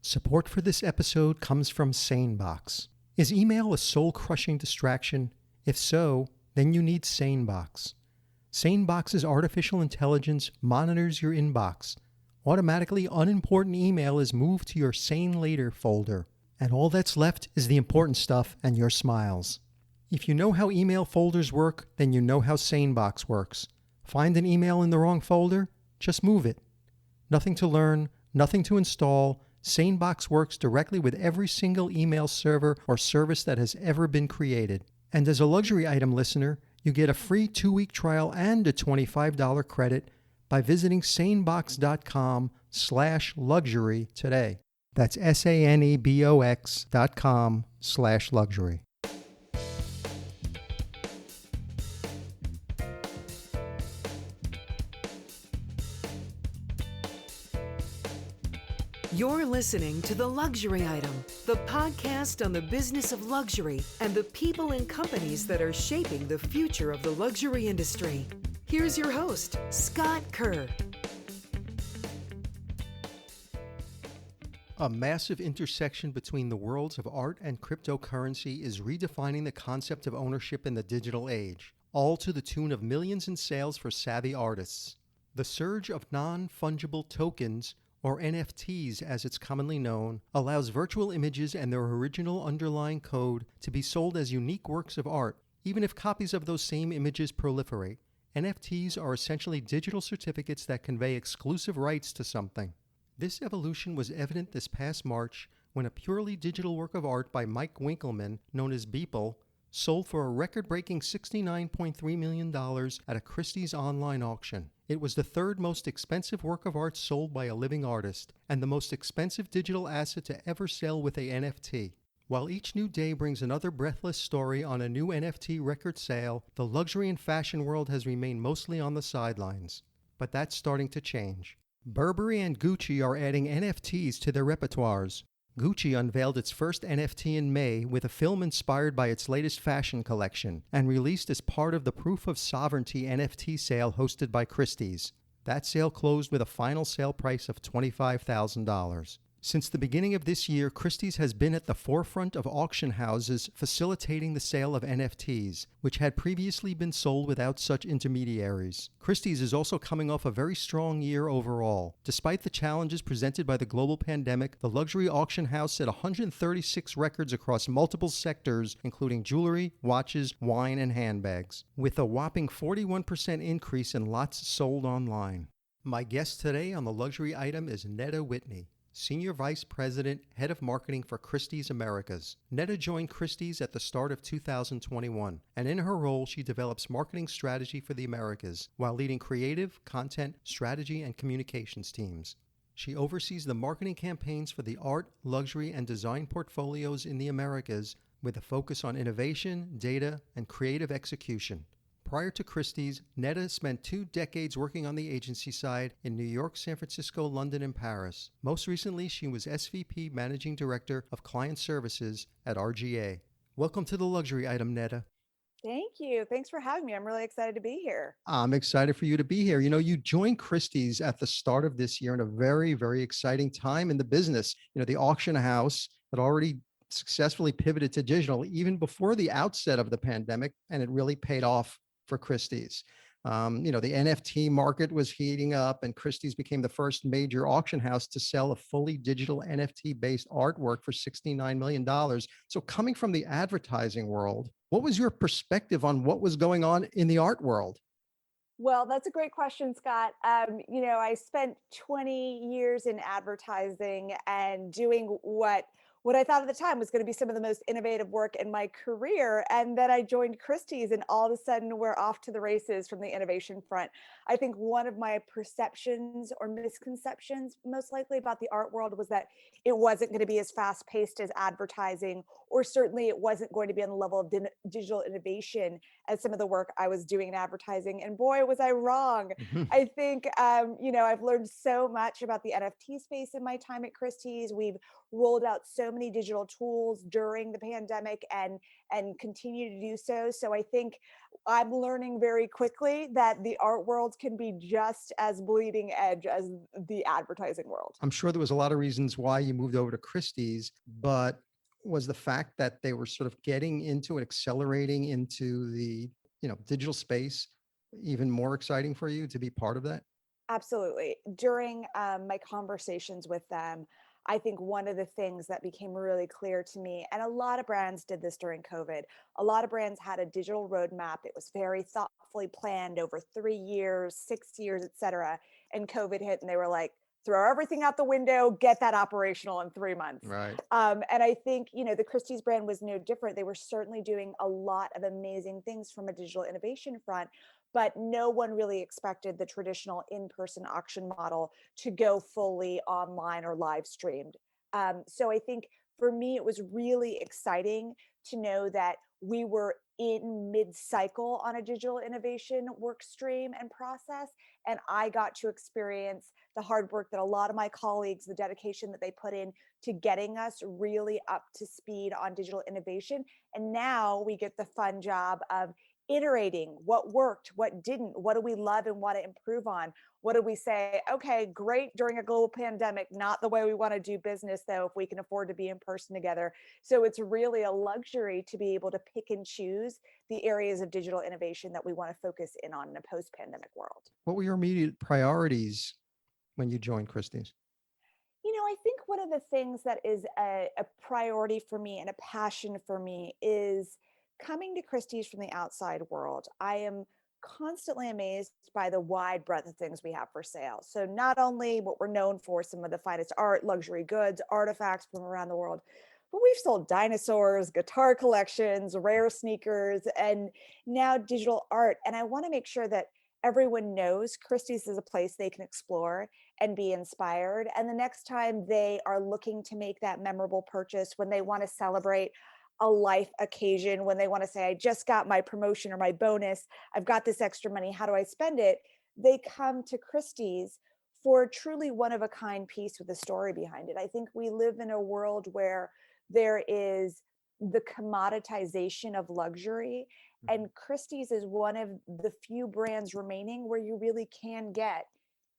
Support for this episode comes from SaneBox. Is email a soul-crushing distraction? If so, then you need SaneBox. SaneBox's artificial intelligence monitors your inbox. Automatically unimportant email is moved to your Sane Later folder, and all that's left is the important stuff and your smiles. If you know how email folders work, then you know how SaneBox works. Find an email in the wrong folder? Just move it. Nothing to learn, nothing to install. SaneBox works directly with every single email server or service that has ever been created. And as a luxury item listener, you get a free 2-week trial and a $25 credit by visiting sanebox.com/luxury today. That's sanebox.com/luxury. You're listening to The Luxury Item, the podcast on the business of luxury and the people and companies that are shaping the future of the luxury industry. Here's your host, Scott Kerr. A massive intersection between the worlds of art and cryptocurrency is redefining the concept of ownership in the digital age, all to the tune of millions in sales for savvy artists. The surge of non-fungible tokens, or NFTs as it's commonly known, allows virtual images and their original underlying code to be sold as unique works of art, even if copies of those same images proliferate. NFTs are essentially digital certificates that convey exclusive rights to something. This evolution was evident this past March when a purely digital work of art by Mike Winkelmann, known as Beeple, sold for a record-breaking $69.3 million at a Christie's online auction. It was the third most expensive work of art sold by a living artist, and the most expensive digital asset to ever sell with a NFT. While each new day brings another breathless story on a new NFT record sale, the luxury and fashion world has remained mostly on the sidelines. But that's starting to change. Burberry and Gucci are adding NFTs to their repertoires. Gucci unveiled its first NFT in May with a film inspired by its latest fashion collection and released as part of the Proof of Sovereignty NFT sale hosted by Christie's. That sale closed with a final sale price of $25,000. Since the beginning of this year, Christie's has been at the forefront of auction houses facilitating the sale of NFTs, which had previously been sold without such intermediaries. Christie's is also coming off a very strong year overall. Despite the challenges presented by the global pandemic, the luxury auction house set 136 records across multiple sectors, including jewelry, watches, wine, and handbags, with a whopping 41% increase in lots sold online. My guest today on the luxury item is Neda Whitney, Senior Vice President, Head of Marketing for Christie's Americas. Neda joined Christie's at the start of 2021, and in her role, she develops marketing strategy for the Americas while leading creative, content, strategy, and communications teams. She oversees the marketing campaigns for the art, luxury, and design portfolios in the Americas with a focus on innovation, data, and creative execution. Prior to Christie's, Neda spent 2 decades working on the agency side in New York, San Francisco, London, and Paris. Most recently, she was SVP Managing Director of Client Services at RGA. Welcome to the luxury item, Neda. Thank you. Thanks for having me. I'm really excited to be here. I'm excited for you to be here. You know, you joined Christie's at the start of this year in a very, very exciting time in the business. You know, the auction house had already successfully pivoted to digital even before the outset of the pandemic, and it really paid off for Christie's. The NFT market was heating up, and Christie's became the first major auction house to sell a fully digital NFT-based artwork for $69 million. So coming from the advertising world, what was your perspective on what was going on in the art world? Well, that's a great question, Scott. I spent 20 years in advertising and doing what I thought at the time was going to be some of the most innovative work in my career. And then I joined Christie's, and all of a sudden we're off to the races from the innovation front. I think one of my perceptions or misconceptions, most likely, about the art world was that it wasn't going to be as fast paced as advertising, or certainly it wasn't going to be on the level of digital innovation as some of the work I was doing in advertising. And boy, was I wrong. I think, I've learned so much about the NFT space in my time at Christie's. We've rolled out so many digital tools during the pandemic and continue to do so. So I think I'm learning very quickly that the art world can be just as bleeding edge as the advertising world. I'm sure there was a lot of reasons why you moved over to Christie's, but was the fact that they were sort of getting into it, accelerating into the, digital space even more exciting for you to be part of that? Absolutely. During my conversations with them, I think one of the things that became really clear to me, and a lot of brands did this during COVID, a lot of brands had a digital roadmap. It was very thoughtfully planned over 3 years, 6 years, et cetera. And COVID hit and they were like, throw everything out the window, get that operational in 3 months. Right. And I think, the Christie's brand was no different. They were certainly doing a lot of amazing things from a digital innovation front, but no one really expected the traditional in-person auction model to go fully online or live streamed. So I think for me, it was really exciting to know that we were in mid-cycle on a digital innovation work stream and process. And I got to experience the hard work that a lot of my colleagues, the dedication that they put in to getting us really up to speed on digital innovation. And now we get the fun job of iterating what worked, what didn't, what do we love and want to improve on? What do we say? Okay, great during a global pandemic, not the way we want to do business though, if we can afford to be in person together. So it's really a luxury to be able to pick and choose the areas of digital innovation that we want to focus in on in a post-pandemic world. What were your immediate priorities when you joined Christie's? I think one of the things that is a priority for me and a passion for me is coming to Christie's from the outside world. I am constantly amazed by the wide breadth of things we have for sale. So not only what we're known for, some of the finest art, luxury goods, artifacts from around the world, but we've sold dinosaurs, guitar collections, rare sneakers, and now digital art. And I want to make sure that everyone knows Christie's is a place they can explore and be inspired. And the next time they are looking to make that memorable purchase, when they want to celebrate a life occasion, when they want to say, I just got my promotion or my bonus, I've got this extra money, how do I spend it? They come to Christie's for truly one of a kind piece with a story behind it. I think we live in a world where there is the commoditization of luxury, and Christie's is one of the few brands remaining where you really can get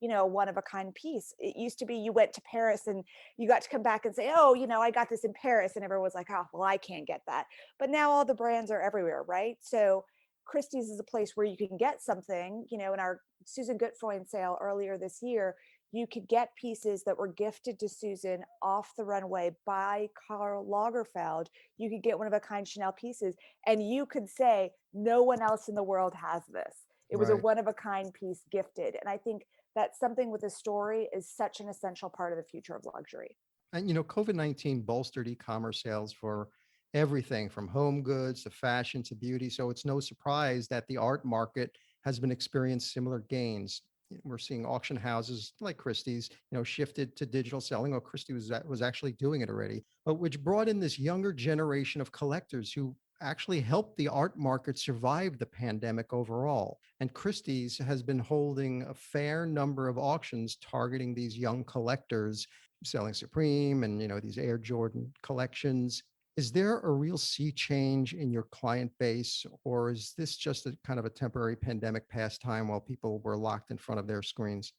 one of a kind piece. It used to be you went to Paris and you got to come back and say, oh, I got this in Paris. And everyone was like, oh, well, I can't get that. But now all the brands are everywhere, right? So Christie's is a place where you can get something, in our Susan Gutfreund sale earlier this year, you could get pieces that were gifted to Susan off the runway by Karl Lagerfeld. You could get one of a kind Chanel pieces and you could say, no one else in the world has this. It was a Right. one of a kind piece gifted. And I think that something with a story is such an essential part of the future of luxury. And COVID-19 bolstered e-commerce sales for everything from home goods to fashion to beauty. So it's no surprise that the art market has been experiencing similar gains. We're seeing auction houses like Christie's, shifted to digital selling. Or Christie was actually doing it already, but which brought in this younger generation of collectors who actually helped the art market survive the pandemic overall. And Christie's has been holding a fair number of auctions targeting these young collectors selling Supreme and these Air Jordan collections. Is there a real sea change in your client base, or is this just a kind of a temporary pandemic pastime while people were locked in front of their screens?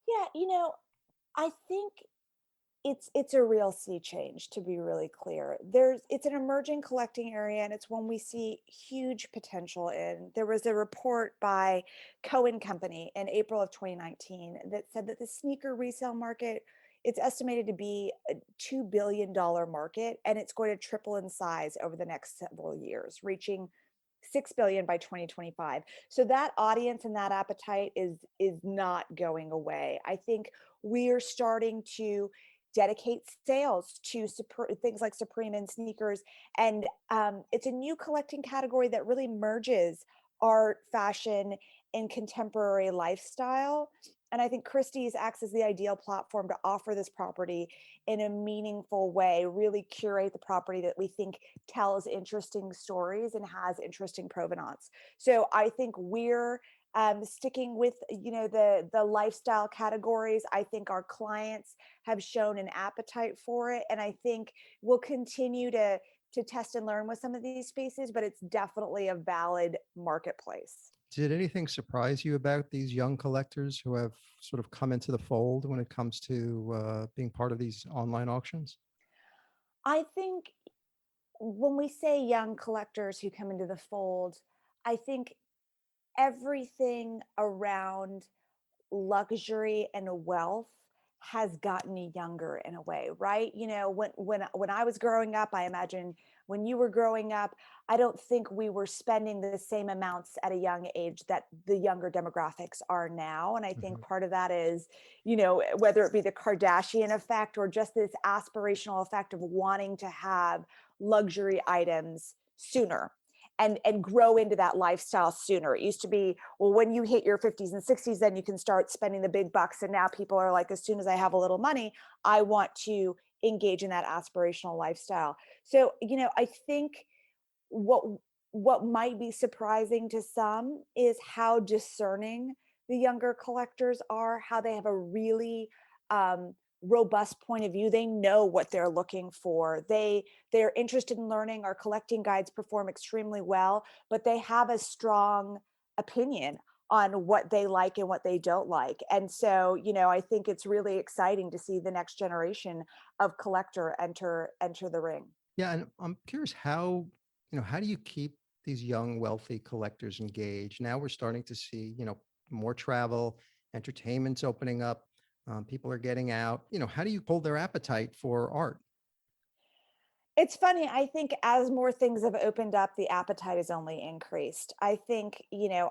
Yeah, I think it's a real sea change, to be really clear. It's an emerging collecting area and it's one we see huge potential in. There was a report by Cohen Company in April of 2019 that said that the sneaker resale market, it's estimated to be a $2 billion market, and it's going to triple in size over the next several years, reaching 6 billion by 2025. So that audience and that appetite is not going away. I think we are starting to dedicate sales to things like Supreme and sneakers. And it's a new collecting category that really merges art, fashion, and contemporary lifestyle. And I think Christie's acts as the ideal platform to offer this property in a meaningful way, really curate the property that we think tells interesting stories and has interesting provenance. So I think we're sticking with, the lifestyle categories. I think our clients have shown an appetite for it, and I think we'll continue to test and learn with some of these spaces, but it's definitely a valid marketplace. Did anything surprise you about these young collectors who have sort of come into the fold when it comes to being part of these online auctions? I think when we say young collectors who come into the fold, I think everything around luxury and wealth has gotten younger in a way, right? When I was growing up, I imagine when you were growing up, I don't think we were spending the same amounts at a young age that the younger demographics are now. And I think Mhm. part of that is, whether it be the Kardashian effect or just this aspirational effect of wanting to have luxury items sooner and grow into that lifestyle sooner. It used to be, well, when you hit your 50s and 60s, then you can start spending the big bucks. And now people are like, as soon as I have a little money, I want to engage in that aspirational lifestyle. So, I think what what might be surprising to some is how discerning the younger collectors are, how they have a really um, robust point of view. They know what they're looking for. They're interested in learning. Our collecting guides perform extremely well, but they have a strong opinion on what they like and what they don't like. And so, I think it's really exciting to see the next generation of collector enter the ring. Yeah, and I'm curious how do you keep these young, wealthy collectors engaged? Now we're starting to see, more travel, entertainment's opening up, people are getting out. How do you hold their appetite for art? It's funny. I think as more things have opened up, the appetite has only increased. I think,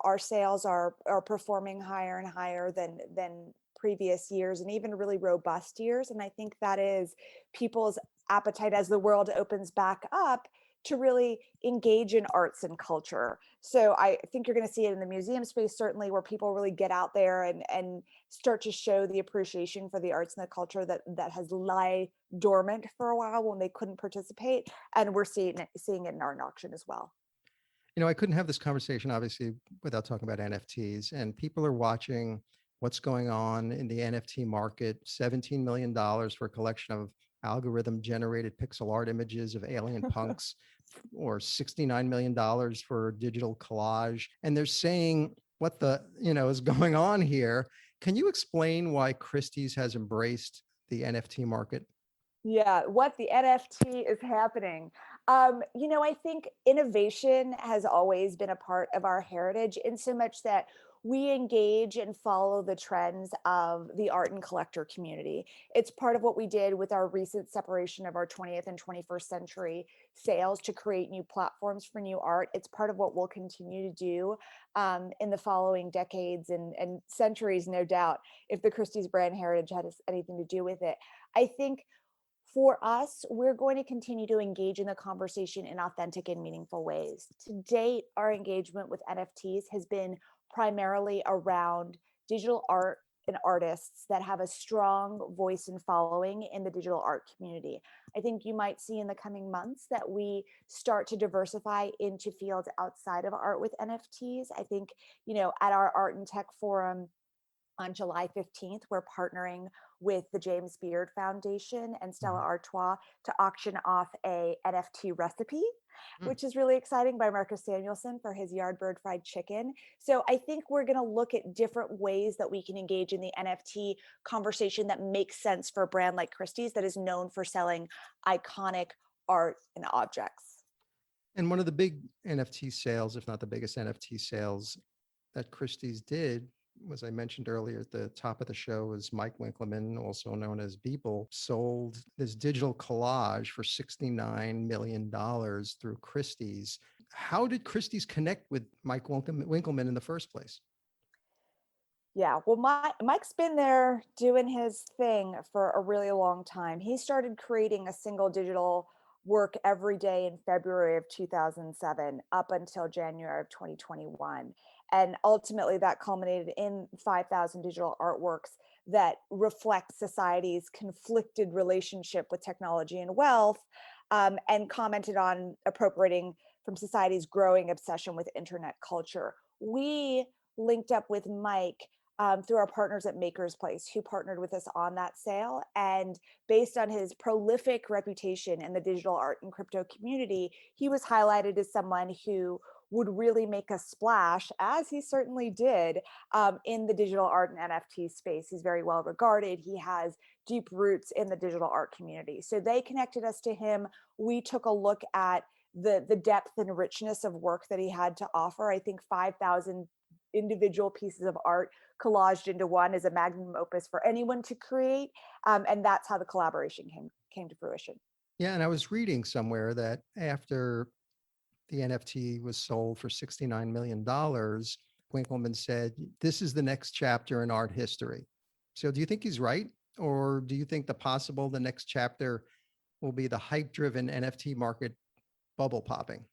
our sales are performing higher and higher than previous years and even really robust years. And I think that is people's appetite as the world opens back up to really engage in arts and culture. So I think you're going to see it in the museum space, certainly, where people really get out there and start to show the appreciation for the arts and the culture that has lie dormant for a while when they couldn't participate. And we're seeing it in our auction as well. I couldn't have this conversation, obviously, without talking about NFTs. And people are watching what's going on in the NFT market. $17 million dollars for a collection of algorithm generated pixel art images of alien punks, or $69 million dollars for digital collage. And they're saying what is going on here. Can you explain why Christie's has embraced the NFT market? Yeah, what the NFT is happening. I think innovation has always been a part of our heritage in so much that we engage and follow the trends of the art and collector community. It's part of what we did with our recent separation of our 20th and 21st century sales to create new platforms for new art. It's part of what we'll continue to do in the following decades and centuries, no doubt, if the Christie's brand heritage had anything to do with it. I think for us, we're going to continue to engage in the conversation in authentic and meaningful ways. To date, our engagement with NFTs has been primarily around digital art and artists that have a strong voice and following in the digital art community. I think you might see in the coming months that we start to diversify into fields outside of art with NFTs. I think, at our Art and Tech Forum on July 15th, we're partnering with the James Beard Foundation and Stella Mhm. Artois to auction off a NFT recipe, Mm. which is really exciting, by Marcus Samuelson for his Yardbird fried chicken. So I think we're going to look at different ways that we can engage in the NFT conversation that makes sense for a brand like Christie's that is known for selling iconic art and objects. And one of the big NFT sales, if not the biggest NFT sales that Christie's did, was, I mentioned earlier at the top of the show, was Mike Winkleman, also known as Beeple, sold this digital collage for $69 million dollars through Christie's. How did Christie's connect with Mike Winkleman in the first place? Yeah, well, Mike's been there doing his thing for a really long time. He started creating a single digital work every day in February of 2007 up until January of 2021. And ultimately, that culminated in 5,000 digital artworks that reflect society's conflicted relationship with technology and wealth, and commented on appropriating from society's growing obsession with internet culture. We linked up with Mike through our partners at Maker's Place, who partnered with us on that sale. And based on his prolific reputation in the digital art and crypto community, he was highlighted as someone who would really make a splash, as he certainly did, in the digital art and NFT space. He's very well regarded. He has deep roots in the digital art community. So they connected us to him. We took a look at the depth and richness of work that he had to offer. I think 5,000 individual pieces of art collaged into one is a magnum opus for anyone to create. And that's how the collaboration came to fruition. Yeah, and I was reading somewhere that after the NFT was sold for $69 million, Winkleman said, "This is the next chapter in art history." So do you think he's right? Or do you think the next chapter will be the hype-driven NFT market bubble popping?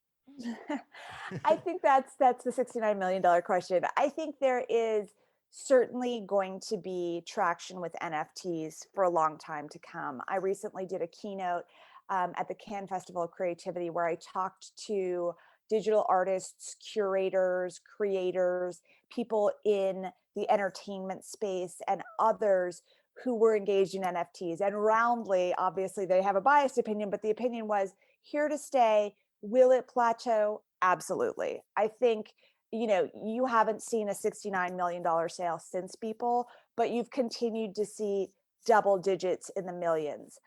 I think that's the $69 million question. I think there is certainly going to be traction with NFTs for a long time to come. I recently did a keynote at the Cannes Festival of Creativity where I talked to digital artists, curators, creators, people in the entertainment space, and others who were engaged in NFTs. And roundly, obviously, they have a biased opinion, but the opinion was here to stay. Will it plateau? Absolutely. I think, you haven't seen a $69 million sale since Beeple, but you've continued to see double digits in the millions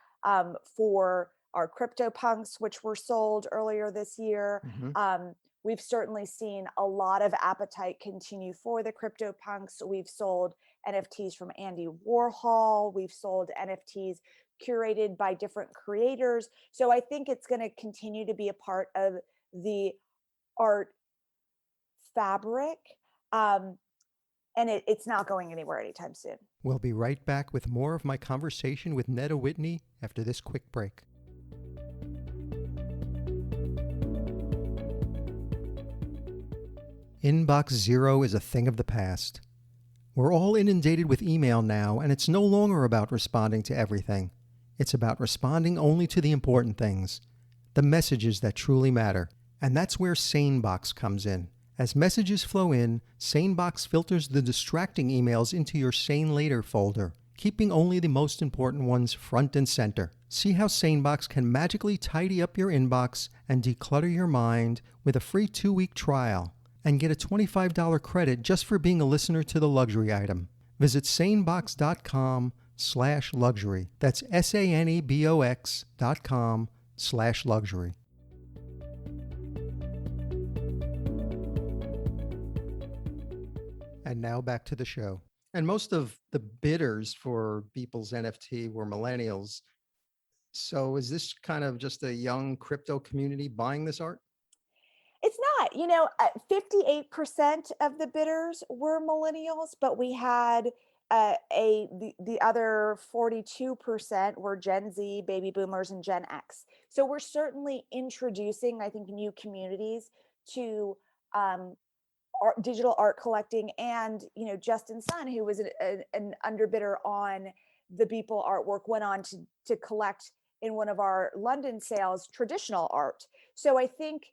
for our crypto punks, which were sold earlier this year. We've certainly seen a lot of appetite continue for the crypto punks. We've sold NFTs from Andy Warhol. We've sold NFTs curated by different creators. So I think it's going to continue to be a part of the art fabric. And it's not going anywhere anytime soon. We'll be right back with more of my conversation with Neda Whitney after this quick break. Inbox zero is a thing of the past. We're all inundated with email now, and it's no longer about responding to everything. It's about responding only to the important things, the messages that truly matter. And that's where SaneBox comes in. As messages flow in, SaneBox filters the distracting emails into your Sane Later folder, keeping only the most important ones front and center. See how SaneBox can magically tidy up your inbox and declutter your mind with a free 2-week trial. And get a $25 credit just for being a listener to the luxury item. Visit sanebox.com/luxury. That's sanebox.com/luxury. And now back to the show. And most of the bidders for Beeple's NFT were millennials. So is this kind of just a young crypto community buying this art? It's not, 58% of the bidders were millennials, but we had the other 42% were Gen Z, baby boomers, and Gen X. So we're certainly introducing, I think, new communities to digital art collecting. And Justin Sun, who was an underbidder on the Beeple artwork, went on to collect in one of our London sales traditional art. So I think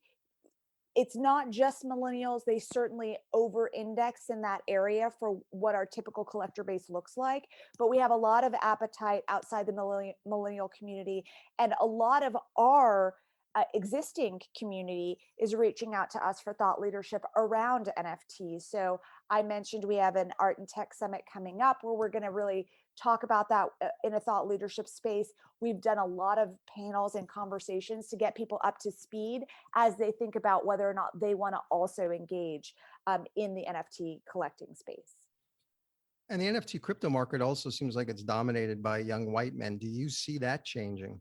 it's not just millennials. They certainly over-index in that area for what our typical collector base looks like. But we have a lot of appetite outside the millennial community. And a lot of our existing community is reaching out to us for thought leadership around NFTs. So I mentioned we have an art and tech summit coming up where we're going to really talk about that in a thought leadership space. We've done a lot of panels and conversations to get people up to speed as they think about whether or not they want to also engage in the NFT collecting space. And the NFT crypto market also seems like it's dominated by young white men. Do you see that changing?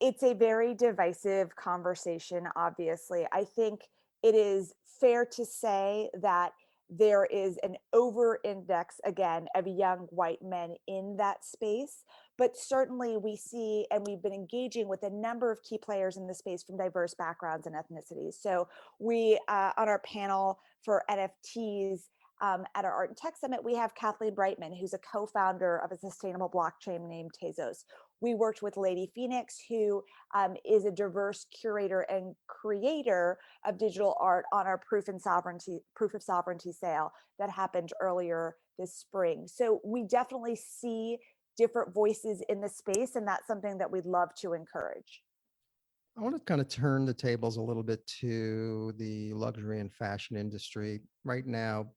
It's a very divisive conversation, obviously. I think it is fair to say that there is an over-index, again, of young white men in that space. But certainly we see, and we've been engaging with a number of key players in the space from diverse backgrounds and ethnicities. So we, on our panel for NFTs, at our Art and Tech Summit, we have Kathleen Brightman, who's a co-founder of a sustainable blockchain named Tezos. we worked with Lady Phoenix, who is a diverse curator and creator of digital art on our proof of sovereignty sale that happened earlier this spring. So we definitely see different voices in the space, and that's something that we'd love to encourage. I want to kind of turn the tables a little bit to the luxury and fashion industry. Right now,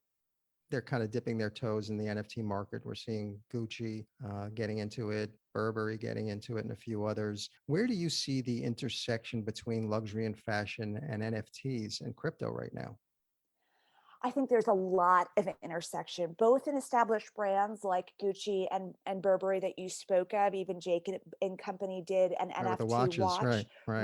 they're kind of dipping their toes in the NFT market. We're seeing Gucci getting into it, Burberry getting into it, and a few others. Where do you see the intersection between luxury and fashion and NFTs and crypto right now? I think there's a lot of intersection, both in established brands like Gucci and Burberry that you spoke of. Even Jake and Company did an Right, with the NFT watches, watch, right, right.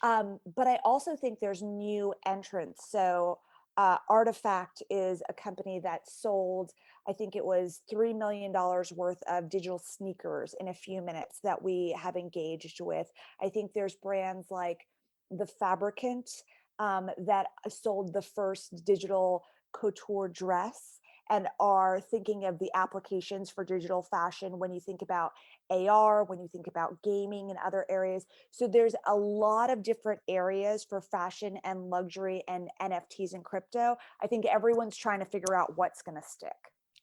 right? But I also think there's new entrants. So Artifact is a company that sold, I think it was $3 million worth of digital sneakers in a few minutes that we have engaged with. I think there's brands like the Fabricant that sold the first digital couture dress and are thinking of the applications for digital fashion when you think about AR, when you think about gaming and other areas. So there's a lot of different areas for fashion and luxury and NFTs and crypto. I think everyone's trying to figure out what's going to stick.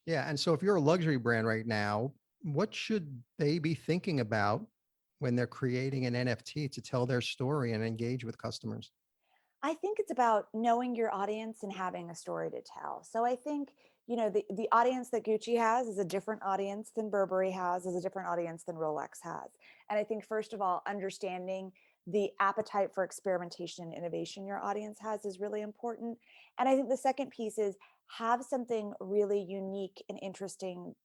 Yeah. And so if you're a luxury brand right now, what should they be thinking about when they're creating an NFT to tell their story and engage with customers? I think it's about knowing your audience and having a story to tell. So I think, the audience that Gucci has is a different audience than Burberry has, is a different audience than Rolex has. And I think, first of all, understanding the appetite for experimentation and innovation your audience has is really important. And I think the second piece is have something really unique and interesting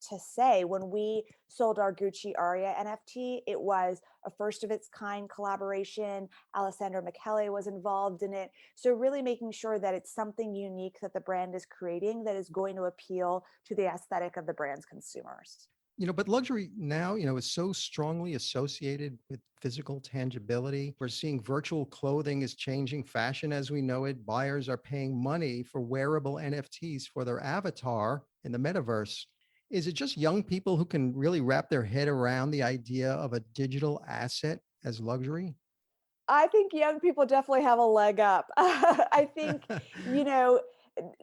to say. When we sold our Gucci Aria NFT, it was a first of its kind collaboration. Alessandro Michele was involved in it. So really making sure that it's something unique that the brand is creating that is going to appeal to the aesthetic of the brand's consumers. But luxury now, is so strongly associated with physical tangibility. We're seeing virtual clothing is changing fashion as we know it. Buyers are paying money for wearable NFTs for their avatar in the metaverse. Is it just young people who can really wrap their head around the idea of a digital asset as luxury? I think young people definitely have a leg up. I think, you know,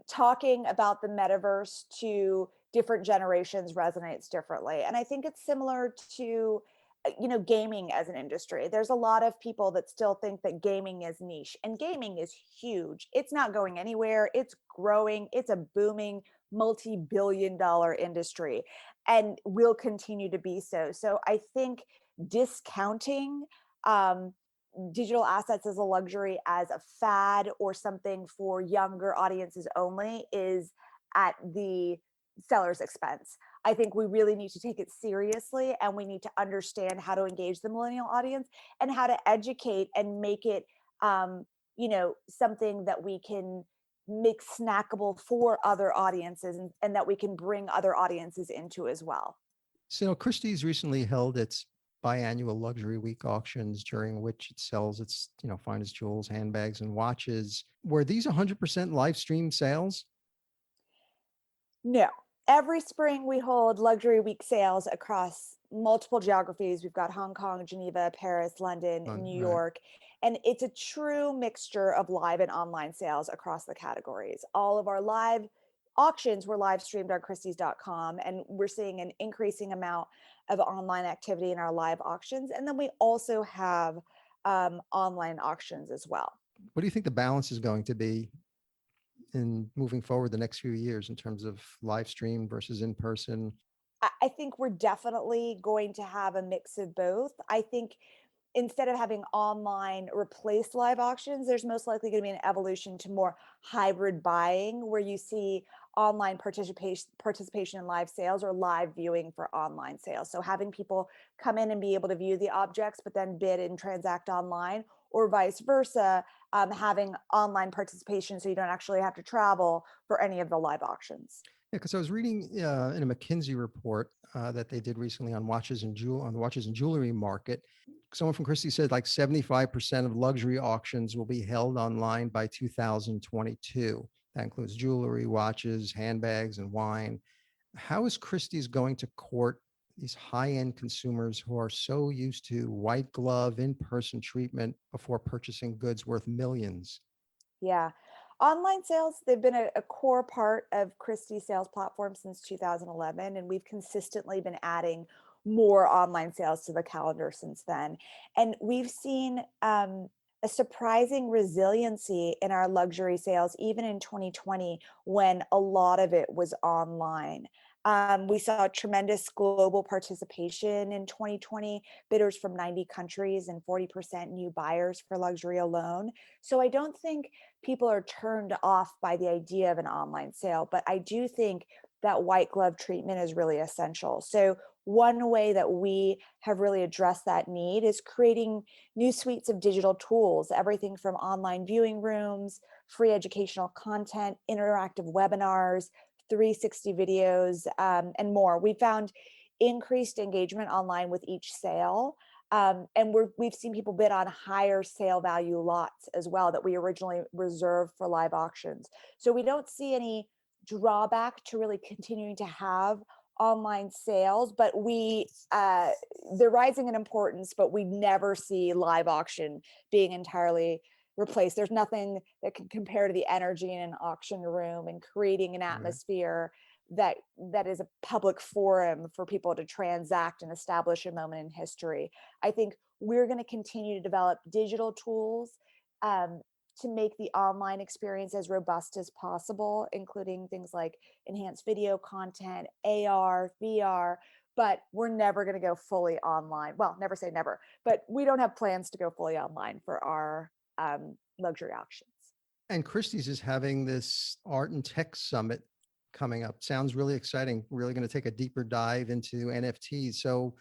talking about the metaverse to different generations resonates differently. And I think it's similar to, gaming as an industry. There's a lot of people that still think that gaming is niche, and gaming is huge. It's not going anywhere. It's growing. It's a booming multi-billion-dollar industry and will continue to be so. So I think discounting um, digital assets as a luxury as a fad or something for younger audiences only is at the seller's expense. I think we really need to take it seriously, and we need to understand how to engage the millennial audience and how to educate and make it something that we can make snackable for other audiences, and that we can bring other audiences into as well. So, Christie's recently held its biannual luxury week auctions during which it sells its, finest jewels, handbags, and watches. Were these 100% live stream sales? No. Every spring we hold luxury week sales across multiple geographies. We've got Hong Kong, Geneva, Paris, London, New Right. York. And it's a true mixture of live and online sales across the categories. All of our live auctions were live streamed on Christies.com, and we're seeing an increasing amount of online activity in our live auctions. And then we also have online auctions as well. What do you think the balance is going to be in moving forward the next few years in terms of live stream versus in person? I think we're definitely going to have a mix of both. I think instead of having online replace live auctions, there's most likely going to be an evolution to more hybrid buying, where you see online participation in live sales or live viewing for online sales. So having people come in and be able to view the objects, but then bid and transact online, or vice versa, having online participation so you don't actually have to travel for any of the live auctions. Yeah, because I was reading in a McKinsey report that they did recently on on the watches and jewelry market. Someone from Christie said like 75% of luxury auctions will be held online by 2022. That includes jewelry, watches, handbags, and wine. How is Christie's going to court these high-end consumers who are so used to white glove, in-person treatment before purchasing goods worth millions? Yeah. Online sales, they've been a core part of Christie's sales platform since 2011, and we've consistently been adding more online sales to the calendar since then. And we've seen a surprising resiliency in our luxury sales, even in 2020, when a lot of it was online. We saw tremendous global participation in 2020, bidders from 90 countries and 40% new buyers for luxury alone. So I don't think people are turned off by the idea of an online sale, but I do think that white glove treatment is really essential. So one way that we have really addressed that need is creating new suites of digital tools, everything from online viewing rooms, free educational content, interactive webinars, 360 videos, and more. We found increased engagement online with each sale. And we've seen people bid on higher sale value lots as well that we originally reserved for live auctions. So we don't see any drawback to really continuing to have online sales, but they're rising in importance, but we never see live auction being entirely replaced. There's nothing that can compare to the energy in an auction room and creating an Right. atmosphere that is a public forum for people to transact and establish a moment in history. I think we're going to continue to develop digital tools to make the online experience as robust as possible, including things like enhanced video content, AR, VR, but we're never going to go fully online. Well, never say never, but we don't have plans to go fully online for our luxury auctions. And Christie's is having this art and tech summit coming up. Sounds really exciting. Really going to take a deeper dive into NFTs. So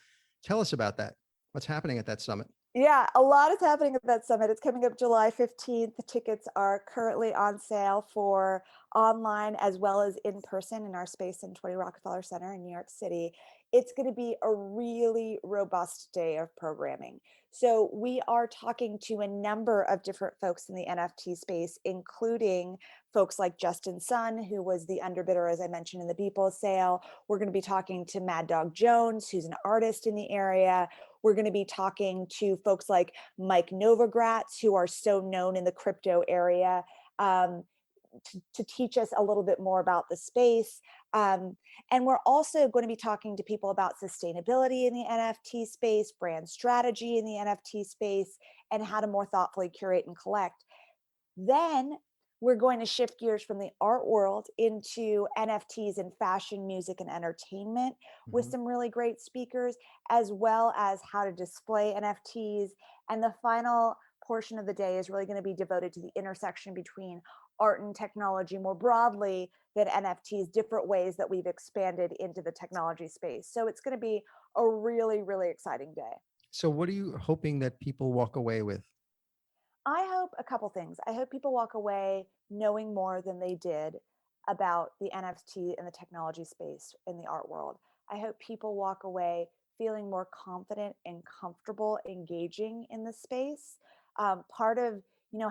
tell us about that. What's happening at that summit? Yeah, a lot is happening at that summit. It's coming up July 15th. The tickets are currently on sale for online as well as in person in our space in 20 Rockefeller Center in New York City. It's going to be a really robust day of programming. So we are talking to a number of different folks in the NFT space, including folks like Justin Sun, who was the underbidder, as I mentioned, in the Beeple sale. We're going to be talking to Mad Dog Jones, who's an artist in the area. We're going to be talking to folks like Mike Novogratz, who are so known in the crypto area, to teach us a little bit more about the space. And we're also going to be talking to people about sustainability in the NFT space, brand strategy in the NFT space, and how to more thoughtfully curate and collect. Then we're going to shift gears from the art world into NFTs in fashion, music, and entertainment with some really great speakers, as well as how to display NFTs. And the final portion of the day is really going to be devoted to the intersection between art and technology more broadly than NFTs, different ways that we've expanded into the technology space. So it's going to be a really, really exciting day. So what are you hoping that people walk away with? I hope a couple things. I hope people walk away knowing more than they did about the NFT and the technology space in the art world. I hope people walk away feeling more confident and comfortable engaging in the space. Part of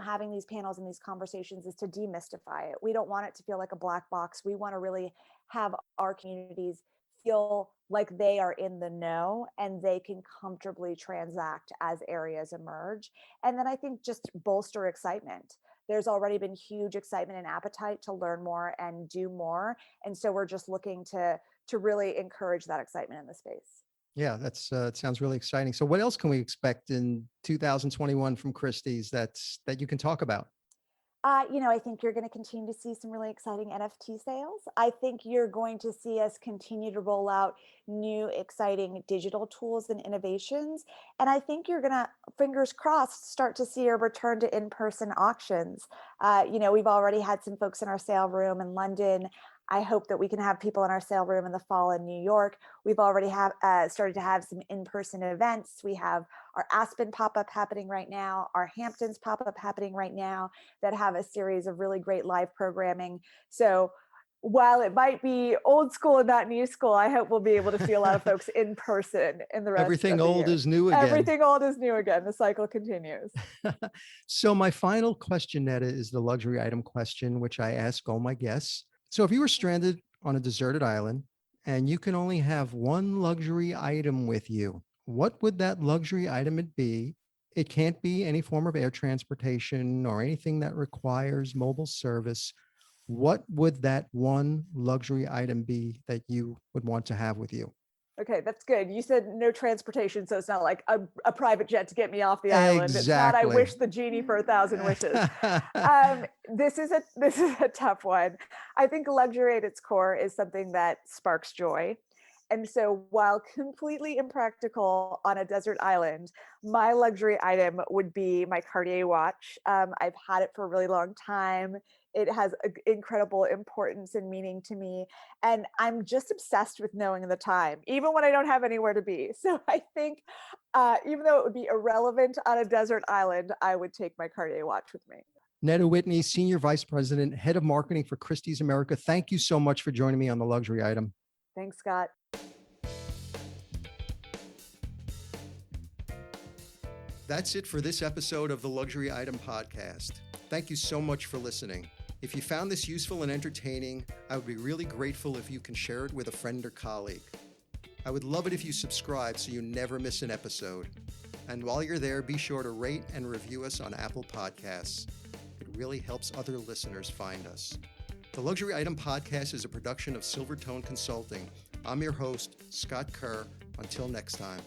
having these panels and these conversations is to demystify it. We don't want it to feel like a black box. We want to really have our communities feel like they are in the know and they can comfortably transact as areas emerge. And then I think just bolster excitement. There's already been huge excitement and appetite to learn more and do more. And so we're just looking to really encourage that excitement in the space. Yeah, it sounds really exciting. So what else can we expect in 2021 from Christie's that you can talk about? I think you're going to continue to see some really exciting NFT sales. I think you're going to see us continue to roll out new, exciting digital tools and innovations. And I think you're going to, fingers crossed, start to see a return to in-person auctions. We've already had some folks in our sale room in London. I hope that we can have people in our sale room in the fall in New York. We've already started to have some in-person events. We have our Aspen pop-up happening right now, our Hamptons pop-up happening right now that have a series of really great live programming. So while it might be old school and not new school, I hope we'll be able to see a lot of folks in person in the rest Everything of the old year. is new again. Everything old is new again. The cycle continues. So my final question, Neda, is the luxury item question, which I ask all my guests. So if you were stranded on a deserted island and you can only have one luxury item with you, what would that luxury item be? It can't be any form of air transportation or anything that requires mobile service. What would that one luxury item be that you would want to have with you? Okay, that's good. You said no transportation, so it's not like a private jet to get me off the island. It's not I Exactly. wish the genie for 1,000 wishes. This is a tough one. I think luxury at its core is something that sparks joy. And so while completely impractical on a desert island, my luxury item would be my Cartier watch. I've had it for a really long time. It has incredible importance and meaning to me. And I'm just obsessed with knowing the time, even when I don't have anywhere to be. So I think even though it would be irrelevant on a desert island, I would take my Cartier watch with me. Neda Whitney, Senior Vice President, Head of Marketing for Christie's America. Thank you so much for joining me on the luxury item. Thanks, Scott. That's it for this episode of the Luxury Item Podcast. Thank you so much for listening. If you found this useful and entertaining, I would be really grateful if you can share it with a friend or colleague. I would love it if you subscribe so you never miss an episode. And while you're there, be sure to rate and review us on Apple Podcasts. It really helps other listeners find us. The Luxury Item Podcast is a production of Silvertone Consulting. I'm your host, Scott Kerr. Until next time.